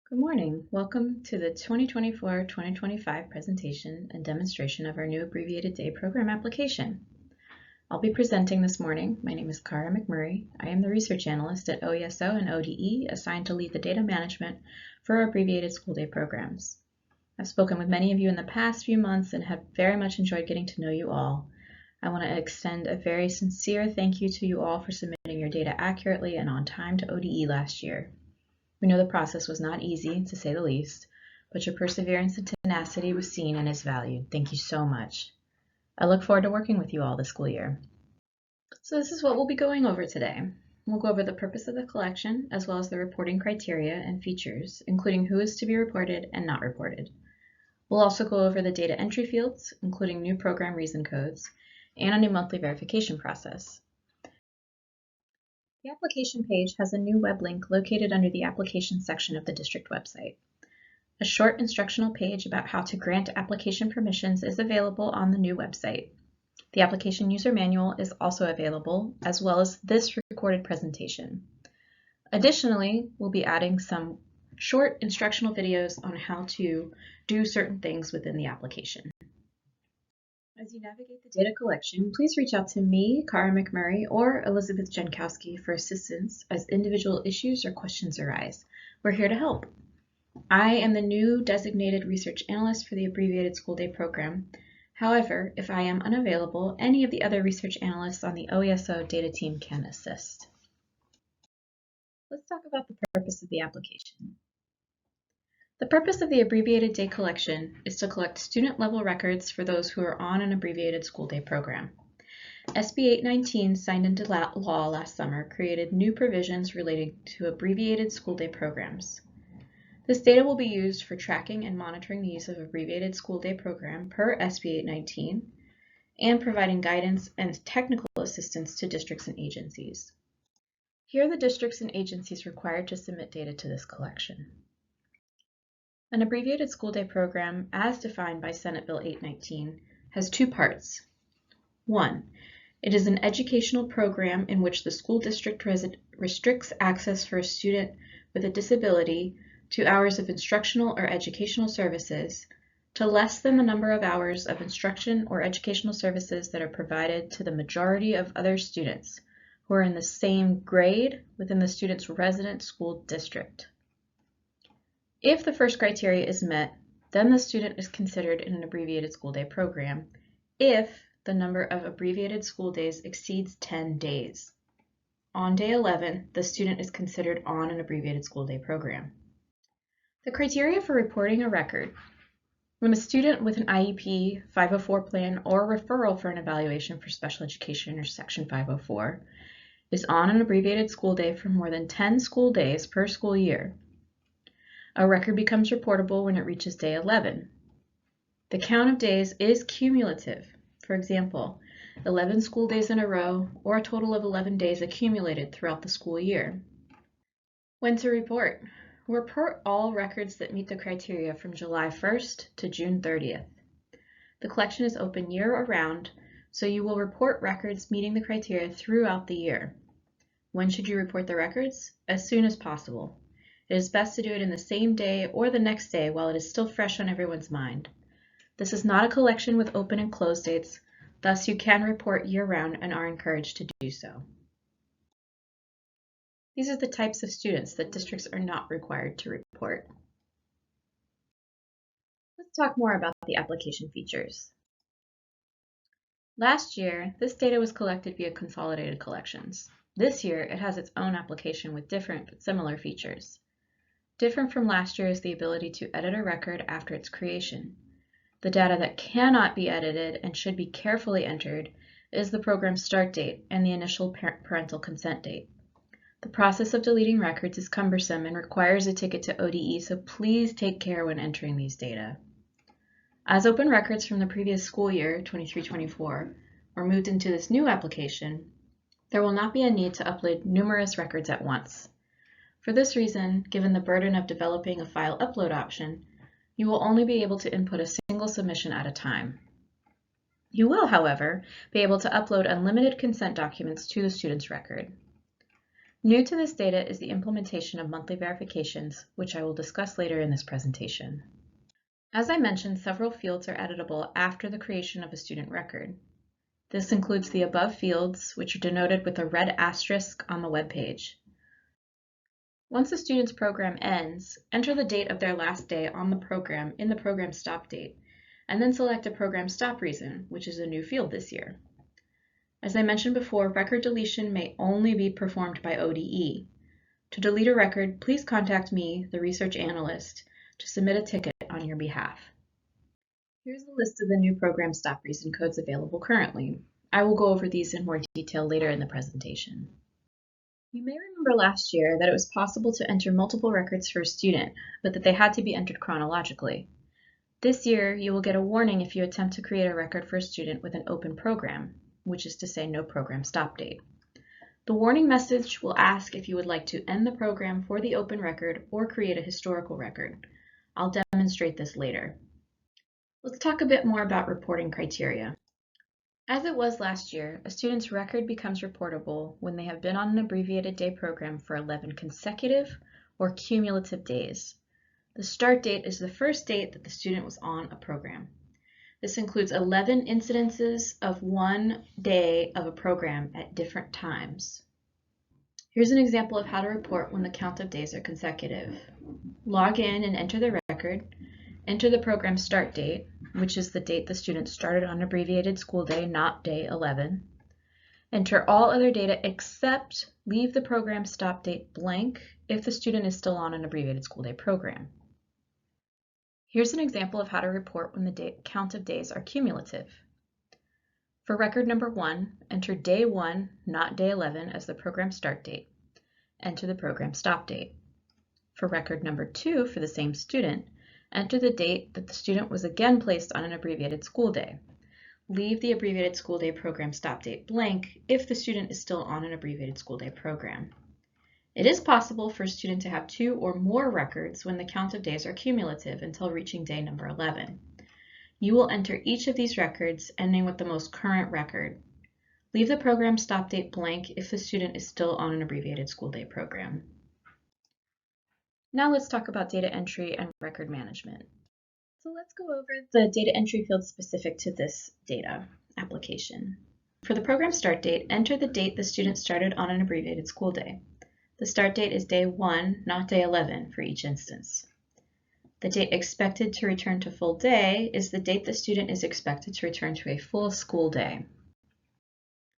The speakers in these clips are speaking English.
Good morning. Welcome to the 2024-2025 presentation and demonstration of our new Abbreviated Day program application. I'll be presenting this morning. My name is Cara McMurray. I am the research analyst at OESO and ODE assigned to lead the data management for our Abbreviated School Day programs. I've spoken with many of you in the past few months and have very much enjoyed getting to know you all. I want to extend a very sincere thank you to you all for submitting your data accurately and on time to ODE last year. We know the process was not easy, to say the least, but your perseverance and tenacity was seen and is valued. Thank you so much. I look forward to working with you all this school year. So this is what we'll be going over today. We'll go over the purpose of the collection, as well as the reporting criteria and features, including who is to be reported and not reported. We'll also go over the data entry fields, including new program reason codes, and a new monthly verification process. The application page has a new web link located under the application section of the district website. A short instructional page about how to grant application permissions is available on the new website. The application user manual is also available, as well as this recorded presentation. Additionally, we'll be adding some short instructional videos on how to do certain things within the application. As you navigate the data collection, please reach out to me, Cara McMurray, or Elizabeth Jankowski for assistance as individual issues or questions arise. We're here to help. I am the new designated research analyst for the Abbreviated School Day program. However, if I am unavailable, any of the other research analysts on the OESO data team can assist. Let's talk about the purpose of the application. The purpose of the Abbreviated Day collection is to collect student-level records for those who are on an Abbreviated School Day program. SB 819, signed into law last summer, created new provisions relating to Abbreviated School Day programs. This data will be used for tracking and monitoring the use of Abbreviated School Day program per SB 819 and providing guidance and technical assistance to districts and agencies. Here are the districts and agencies required to submit data to this collection. An Abbreviated School Day program, as defined by Senate Bill 819, has two parts. One, it is an educational program in which the school district restricts access for a student with a disability to hours of instructional or educational services to less than the number of hours of instruction or educational services that are provided to the majority of other students who are in the same grade within the student's resident school district. If the first criteria is met, then the student is considered in an Abbreviated School Day program if the number of abbreviated school days exceeds 10 days. On day 11, the student is considered on an Abbreviated School Day program. The criteria for reporting a record. When a student with an IEP, 504 plan, or referral for an evaluation for special education or Section 504 is on an Abbreviated School Day for more than 10 school days per school year, a record becomes reportable when it reaches day 11. The count of days is cumulative. For example, 11 school days in a row, or a total of 11 days accumulated throughout the school year. When to report? Report all records that meet the criteria from July 1st to June 30th. The collection is open year-round, so you will report records meeting the criteria throughout the year. When should you report the records? As soon as possible. It is best to do it in the same day or the next day while it is still fresh on everyone's mind. This is not a collection with open and close dates, thus you can report year-round and are encouraged to do so. These are the types of students that districts are not required to report. Let's talk more about the application features. Last year, this data was collected via consolidated collections. This year, it has its own application with different but similar features. Different from last year is the ability to edit a record after its creation. The data that cannot be edited and should be carefully entered is the program start date and the initial parental consent date. The process of deleting records is cumbersome and requires a ticket to ODE, so please take care when entering these data. As open records from the previous school year, 23-24, are moved into this new application, there will not be a need to upload numerous records at once. For this reason, given the burden of developing a file upload option, you will only be able to input a single submission at a time. You will, however, be able to upload unlimited consent documents to the student's record. New to this data is the implementation of monthly verifications, which I will discuss later in this presentation. As I mentioned, several fields are editable after the creation of a student record. This includes the above fields, which are denoted with a red asterisk on the web page. Once a student's program ends, enter the date of their last day on the program in the program stop date, and then select a program stop reason, which is a new field this year. As I mentioned before, record deletion may only be performed by ODE. To delete a record, please contact me, the research analyst, to submit a ticket on your behalf. Here's a list of the new program stop reason codes available currently. I will go over these in more detail later in the presentation. You may remember last year that it was possible to enter multiple records for a student, but that they had to be entered chronologically. This year, you will get a warning if you attempt to create a record for a student with an open program, which is to say no program stop date. The warning message will ask if you would like to end the program for the open record or create a historical record. I'll demonstrate this later. Let's talk a bit more about reporting criteria. As it was last year, a student's record becomes reportable when they have been on an abbreviated day program for 11 consecutive or cumulative days. The start date is the first date that the student was on a program. This includes 11 incidences of one day of a program at different times. Here's an example of how to report when the count of days are consecutive. Log in and enter the record. Enter the program start date, which is the date the student started on abbreviated school day, not day 11. Enter all other data except leave the program stop date blank if the student is still on an abbreviated school day program. Here's an example of how to report when the count of days are cumulative. For record number 1, enter day 1, not day 11, as the program start date. Enter the program stop date. For record number 2, for the same student, enter the date that the student was again placed on an abbreviated school day. Leave the abbreviated school day program stop date blank if the student is still on an abbreviated school day program. It is possible for a student to have 2 or more records when the count of days are cumulative until reaching day number 11. You will enter each of these records ending with the most current record. Leave the program stop date blank if the student is still on an abbreviated school day program. Now let's talk about data entry and record management. So let's go over the data entry fields specific to this data application. For the program start date, enter the date the student started on an abbreviated school day. The start date is day 1, not day 11 for each instance. The date expected to return to full day is the date the student is expected to return to a full school day.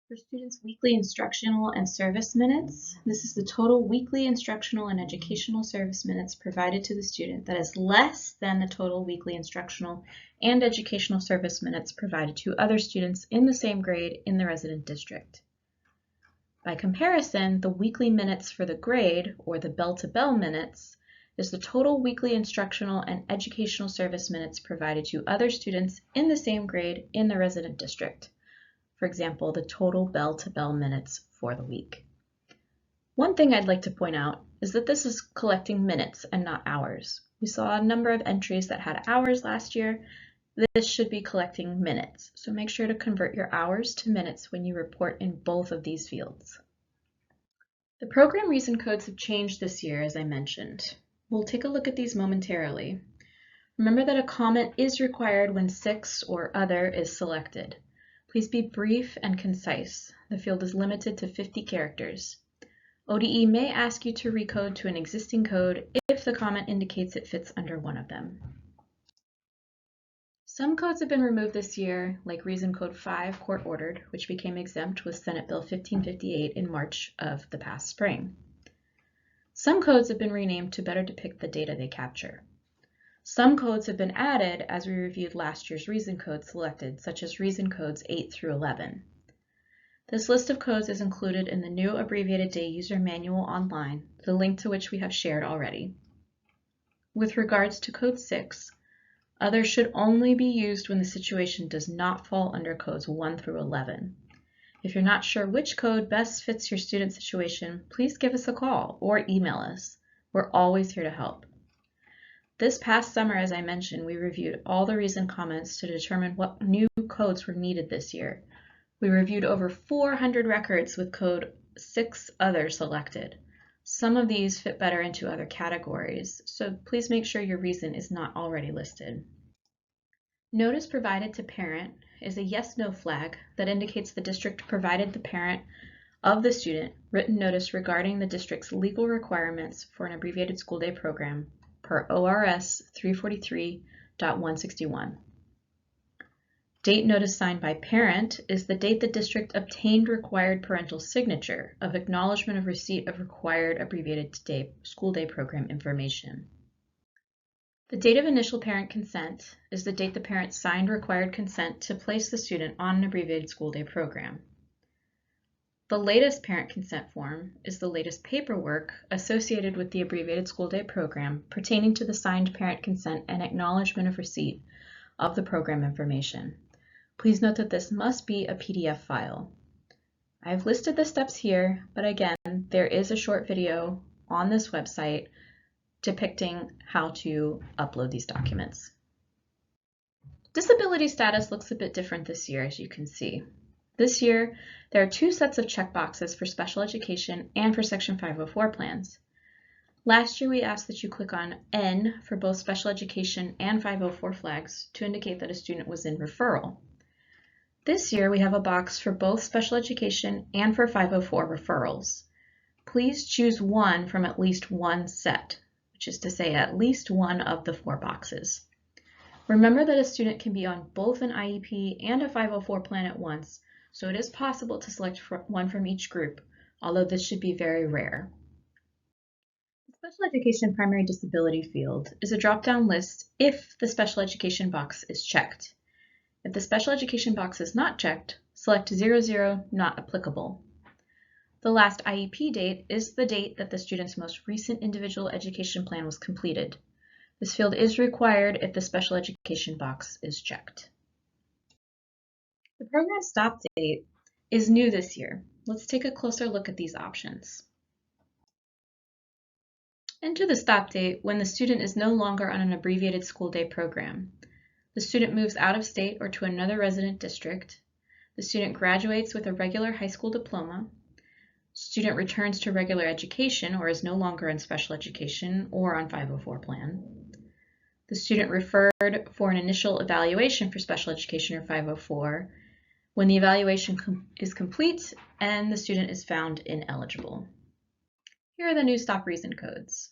For students' weekly instructional and service minutes, this is the total weekly instructional and educational service minutes provided to the student that is less than the total weekly instructional and educational service minutes provided to other students in the same grade in the resident district. By comparison, the weekly minutes for the grade, or the bell-to-bell minutes, is the total weekly instructional and educational service minutes provided to other students in the same grade in the resident district. For example, the total bell-to-bell minutes for the week. One thing I'd like to point out is that this is collecting minutes and not hours. We saw a number of entries that had hours last year. This should be collecting minutes, so make sure to convert your hours to minutes when you report in both of these fields. The program reason codes have changed this year, as I mentioned. We'll take a look at these momentarily. Remember that a comment is required when 6 or other is selected. Please be brief and concise. The field is limited to 50 characters. ODE may ask you to recode to an existing code if the comment indicates it fits under one of them. Some codes have been removed this year, like Reason Code 5, Court Ordered, which became exempt with Senate Bill 1558 in March of the past spring. Some codes have been renamed to better depict the data they capture. Some codes have been added as we reviewed last year's reason codes selected, such as reason codes 8 through 11. This list of codes is included in the new abbreviated day user manual online, the link to which we have shared already. With regards to code 6, others should only be used when the situation does not fall under codes 1 through 11. If you're not sure which code best fits your student situation, please give us a call or email us. We're always here to help. This past summer, as I mentioned, we reviewed all the reason comments to determine what new codes were needed this year. We reviewed over 400 records with code 6 other selected. Some of these fit better into other categories, so please make sure your reason is not already listed. Notice provided to parent is a yes/no flag that indicates the district provided the parent of the student written notice regarding the district's legal requirements for an abbreviated school day program per ORS 343.161. Date notice signed by parent is the date the district obtained required parental signature of acknowledgement of receipt of required abbreviated school day program information. The date of initial parent consent is the date the parent signed required consent to place the student on an abbreviated school day program. The latest parent consent form is the latest paperwork associated with the abbreviated school day program pertaining to the signed parent consent and acknowledgement of receipt of the program information. Please note that this must be a PDF file. I've listed the steps here, but again, there is a short video on this website depicting how to upload these documents. Disability status looks a bit different this year, as you can see. This year, there are 2 sets of checkboxes for special education and for Section 504 plans. Last year, we asked that you click on N for both special education and 504 flags to indicate that a student was in referral. This year, we have a box for both special education and for 504 referrals. Please choose one from at least one set, which is to say at least one of the 4 boxes. Remember that a student can be on both an IEP and a 504 plan at once, so it is possible to select one from each group, although this should be very rare. The special education primary disability field is a drop-down list if the special education box is checked. If the special education box is not checked, select 00 not applicable. The last IEP date is the date that the student's most recent individual education plan was completed. This field is required if the special education box is checked. The program stop date is new this year. Let's take a closer look at these options. Enter the stop date when the student is no longer on an abbreviated school day program. The student moves out of state or to another resident district. The student graduates with a regular high school diploma. Student returns to regular education or is no longer in special education or on 504 plan. The student referred for an initial evaluation for special education or 504 when the evaluation is complete and the student is found ineligible. Here are the new stop reason codes.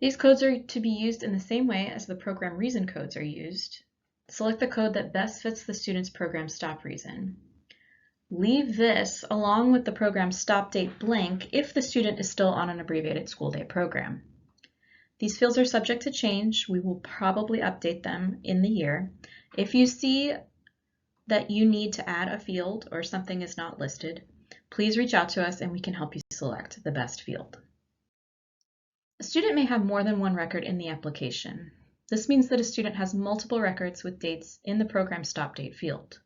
These codes are to be used in the same way as the program reason codes are used. Select the code that best fits the student's program stop reason. Leave this along with the program stop date blank if the student is still on an abbreviated school day program. These fields are subject to change. We will probably update them in the year. If you see that you need to add a field or something is not listed, please reach out to us and we can help you select the best field. A student may have more than one record in the application. This means that a student has multiple records with dates in the program stop date field.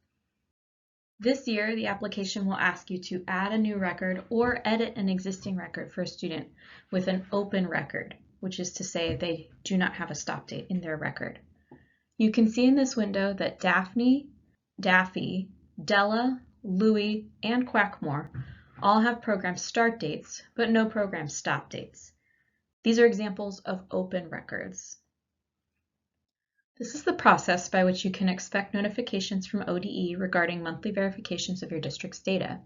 This year, the application will ask you to add a new record or edit an existing record for a student with an open record, which is to say they do not have a stop date in their record. You can see in this window that Daphne, Daffy, Della, Louie, and Quackmore all have program start dates, but no program stop dates. These are examples of open records. This is the process by which you can expect notifications from ODE regarding monthly verifications of your district's data.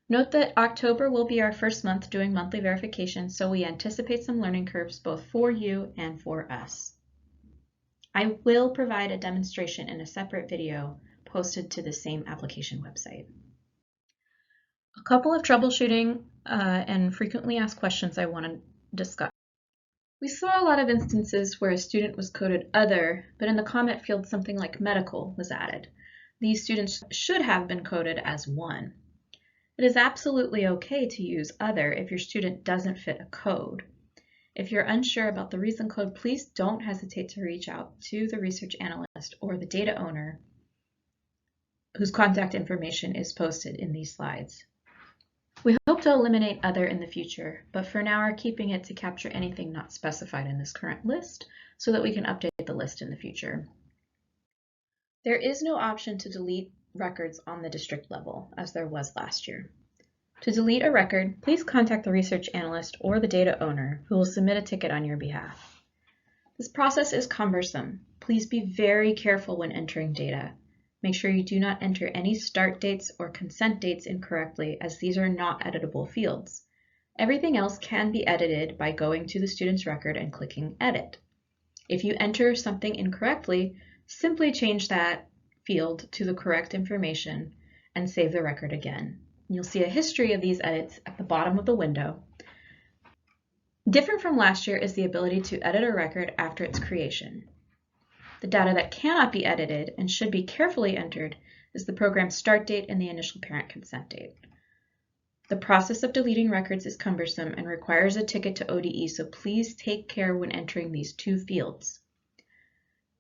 Note that October will be our first month doing monthly verifications, so we anticipate some learning curves both for you and for us. I will provide a demonstration in a separate video posted to the same application website. A couple of troubleshooting and frequently asked questions I want to discuss. We saw a lot of instances where a student was coded other, but in the comment field something like medical was added. These students should have been coded as one. It is absolutely okay to use other if your student doesn't fit a code. If you're unsure about the reason code, please don't hesitate to reach out to the research analyst or the data owner whose contact information is posted in these slides. We hope to eliminate other in the future, but for now are keeping it to capture anything not specified in this current list so that we can update the list in the future. There is no option to delete records on the district level, as there was last year. To delete a record, please contact the research analyst or the data owner who will submit a ticket on your behalf. This process is cumbersome. Please be very careful when entering data. Make sure you do not enter any start dates or consent dates incorrectly, as these are not editable fields. Everything else can be edited by going to the student's record and clicking Edit. If you enter something incorrectly, simply change that field to the correct information and save the record again. You'll see a history of these edits at the bottom of the window. Different from last year is the ability to edit a record after its creation. The data that cannot be edited and should be carefully entered is the program start date and the initial parent consent date. The process of deleting records is cumbersome and requires a ticket to ODE, so please take care when entering these two fields.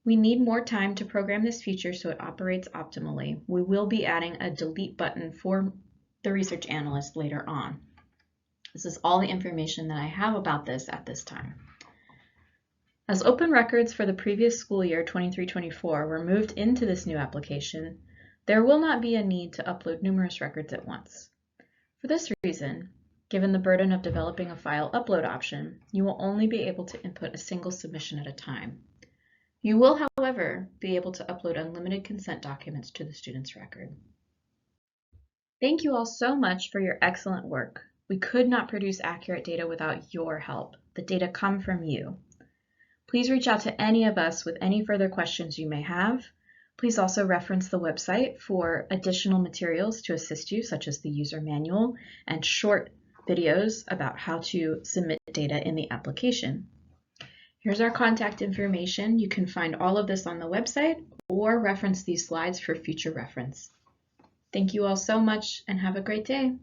We need more time to program this feature so it operates optimally. We will be adding a delete button for the research analyst later on. This is all the information that I have about this at this time. As open records for the previous school year 23-24 were moved into this new application, there will not be a need to upload numerous records at once. For this reason, given the burden of developing a file upload option, you will only be able to input a single submission at a time. You will, however, be able to upload unlimited consent documents to the student's record. Thank you all so much for your excellent work. We could not produce accurate data without your help. The data come from you. Please reach out to any of us with any further questions you may have. Please also reference the website for additional materials to assist you, such as the user manual and short videos about how to submit data in the application. Here's our contact information. You can find all of this on the website or reference these slides for future reference. Thank you all so much and have a great day.